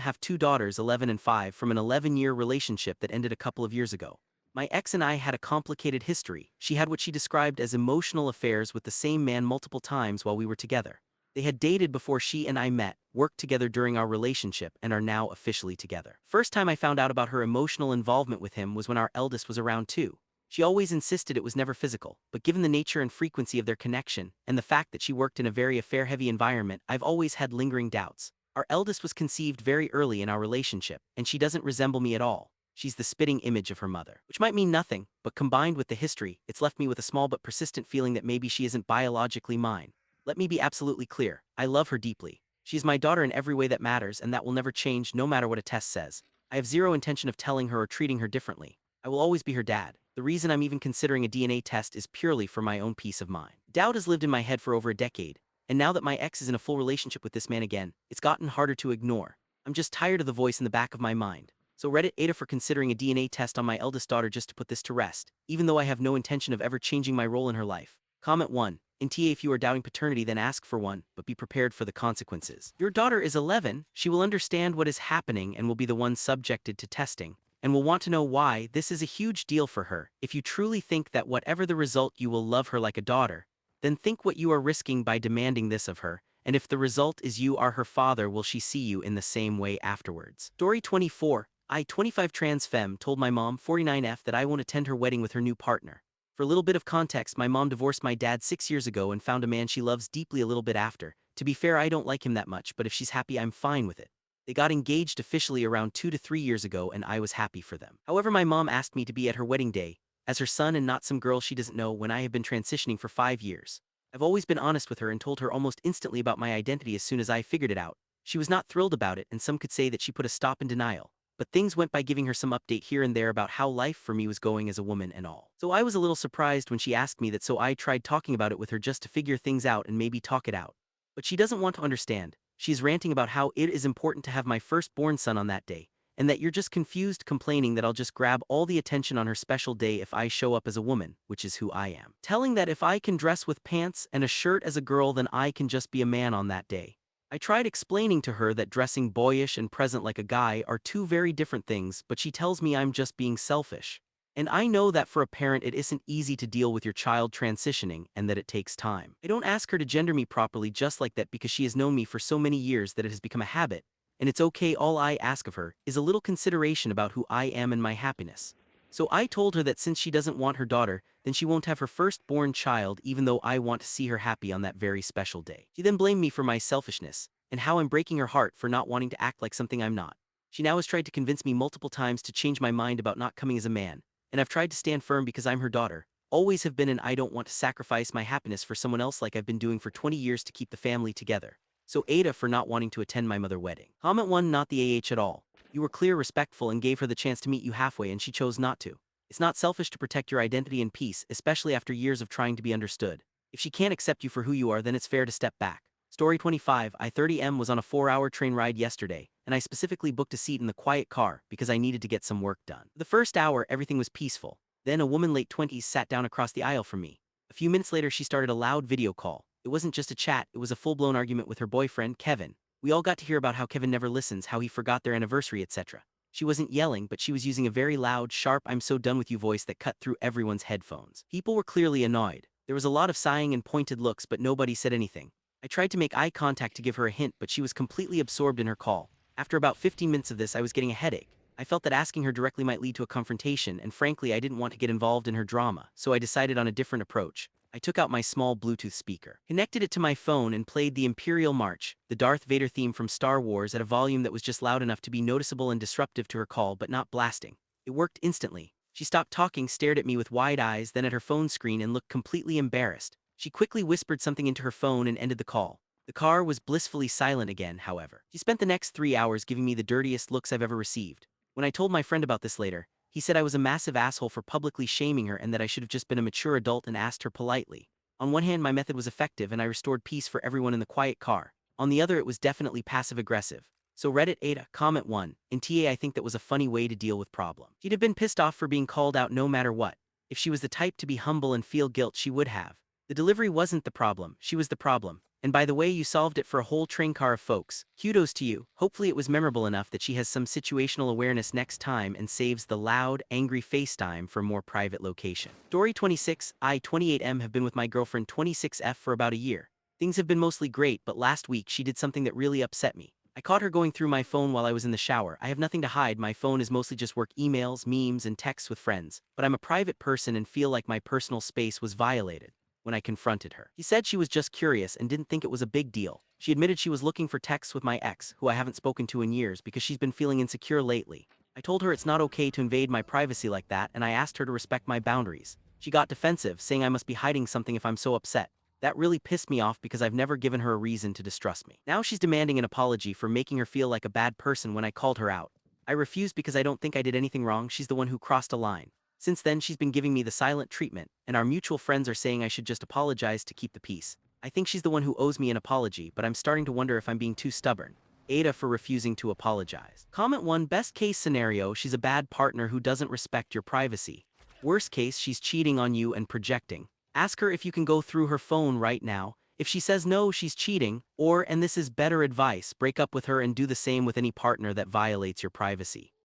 have 2 daughters, 11 and 5, from an 11-year relationship that ended a couple of years ago. My ex and I had a complicated history. She had what she described as emotional affairs with the same man multiple times while we were together. They had dated before she and I met, worked together during our relationship, and are now officially together. First time I found out about her emotional involvement with him was when our eldest was around 2. She always insisted it was never physical, but given the nature and frequency of their connection, and the fact that she worked in a very affair-heavy environment, I've always had lingering doubts. Our eldest was conceived very early in our relationship, and she doesn't resemble me at all. She's the spitting image of her mother. Which might mean nothing, but combined with the history, it's left me with a small but persistent feeling that maybe she isn't biologically mine. Let me be absolutely clear. I love her deeply. She's my daughter in every way that matters, and that will never change no matter what a test says. I have zero intention of telling her or treating her differently. I will always be her dad. The reason I'm even considering a DNA test is purely for my own peace of mind. Doubt has lived in my head for over a decade, and now that my ex is in a full relationship with this man again, it's gotten harder to ignore. I'm just tired of the voice in the back of my mind. So Reddit AITA for considering a DNA test on my eldest daughter just to put this to rest, even though I have no intention of ever changing my role in her life. Comment 1. In TA, if you are doubting paternity, then ask for one, but be prepared for the consequences. Your daughter is 11, she will understand what is happening and will be the one subjected to testing, and will want to know why. This is a huge deal for her. If you truly think that whatever the result you will love her like a daughter, then think what you are risking by demanding this of her, and if the result is you are her father, will she see you in the same way afterwards? Story 24. I, 25 trans femme, told my mom, 49F, that I won't attend her wedding with her new partner. For a little bit of context, my mom divorced my dad 6 years ago and found a man she loves deeply a little bit after. To be fair, I don't like him that much, but if she's happy, I'm fine with it. They got engaged officially around 2 to 3 years ago, and I was happy for them. However, my mom asked me to be at her wedding day, as her son and not some girl she doesn't know, when I have been transitioning for 5 years. I've always been honest with her and told her almost instantly about my identity as soon as I figured it out. She was not thrilled about it, and some could say that she put a stop in denial. But things went by giving her some update here and there about how life for me was going as a woman and all. So I was a little surprised when she asked me that, so I tried talking about it with her just to figure things out and maybe talk it out. But she doesn't want to understand. She's ranting about how it is important to have my firstborn son on that day, and that you're just confused, complaining that I'll just grab all the attention on her special day if I show up as a woman, which is who I am. Telling that if I can dress with pants and a shirt as a girl, then I can just be a man on that day. I tried explaining to her that dressing boyish and present like a guy are two very different things, but she tells me I'm just being selfish. And I know that for a parent it isn't easy to deal with your child transitioning and that it takes time. I don't ask her to gender me properly just like that because she has known me for so many years that it has become a habit, and it's okay. All I ask of her is a little consideration about who I am and my happiness. So I told her that since she doesn't want her daughter, then she won't have her firstborn child, even though I want to see her happy on that very special day. She then blamed me for my selfishness, and how I'm breaking her heart for not wanting to act like something I'm not. She now has tried to convince me multiple times to change my mind about not coming as a man, and I've tried to stand firm because I'm her daughter, always have been, and I don't want to sacrifice my happiness for someone else like I've been doing for 20 years to keep the family together. So AITA for not wanting to attend my mother wedding. Comment 1. Not the at all. You were clear, respectful, and gave her the chance to meet you halfway, and she chose not to. It's not selfish to protect your identity and peace, especially after years of trying to be understood. If she can't accept you for who you are, then it's fair to step back. Story 25. I, 30M, was on a 4-hour train ride yesterday, and I specifically booked a seat in the quiet car because I needed to get some work done. The first hour, everything was peaceful. Then a woman late 20s sat down across the aisle from me. A few minutes later, she started a loud video call. It wasn't just a chat, it was a full-blown argument with her boyfriend, Kevin. We all got to hear about how Kevin never listens, how he forgot their anniversary, etc. She wasn't yelling, but she was using a very loud, sharp "I'm so done with you" voice that cut through everyone's headphones. People were clearly annoyed. There was a lot of sighing and pointed looks, but nobody said anything. I tried to make eye contact to give her a hint, but she was completely absorbed in her call. After about 15 minutes of this, I was getting a headache. I felt that asking her directly might lead to a confrontation, and frankly, I didn't want to get involved in her drama, so I decided on a different approach. I I took out my small Bluetooth speaker, connected it to my phone and played the Imperial March, the Darth Vader theme from Star Wars at a volume that was just loud enough to be noticeable and disruptive to her call but not blasting. It worked instantly. She stopped talking, stared at me with wide eyes, then at her phone screen and looked completely embarrassed. She quickly whispered something into her phone and ended the call. The car was blissfully silent again, however. She spent the next 3 hours giving me the dirtiest looks I've ever received. When I told my friend about this later, he said I was a massive asshole for publicly shaming her and that I should have just been a mature adult and asked her politely. On one hand, my method was effective and I restored peace for everyone in the quiet car. On the other, it was definitely passive-aggressive. So Reddit AITA, comment 1, in TA I think that was a funny way to deal with problem. She'd have been pissed off for being called out no matter what. If she was the type to be humble and feel guilt, she would have. The delivery wasn't the problem, she was the problem. And by the way, you solved it for a whole train car of folks. Kudos to you. Hopefully it was memorable enough that she has some situational awareness next time and saves the loud, angry FaceTime for more private location. Story 26, I, 28M, have been with my girlfriend 26F for about a year. Things have been mostly great, but last week she did something that really upset me. I caught her going through my phone while I was in the shower. I have nothing to hide, my phone is mostly just work emails, memes, and texts with friends. But I'm a private person and feel like my personal space was violated when I confronted her. She said she was just curious and didn't think it was a big deal. She admitted she was looking for texts with my ex, who I haven't spoken to in years because she's been feeling insecure lately. I told her it's not okay to invade my privacy like that and I asked her to respect my boundaries. She got defensive, saying I must be hiding something if I'm so upset. That really pissed me off because I've never given her a reason to distrust me. Now she's demanding an apology for making her feel like a bad person when I called her out. I refused because I don't think I did anything wrong. She's the one who crossed a line. Since then, she's been giving me the silent treatment, and our mutual friends are saying I should just apologize to keep the peace. I think she's the one who owes me an apology, but I'm starting to wonder if I'm being too stubborn. AITA for refusing to apologize. Comment 1, best case scenario, she's a bad partner who doesn't respect your privacy. Worst case, she's cheating on you and projecting. Ask her if you can go through her phone right now. If she says no, she's cheating, or, and this is better advice, break up with her and do the same with any partner that violates your privacy.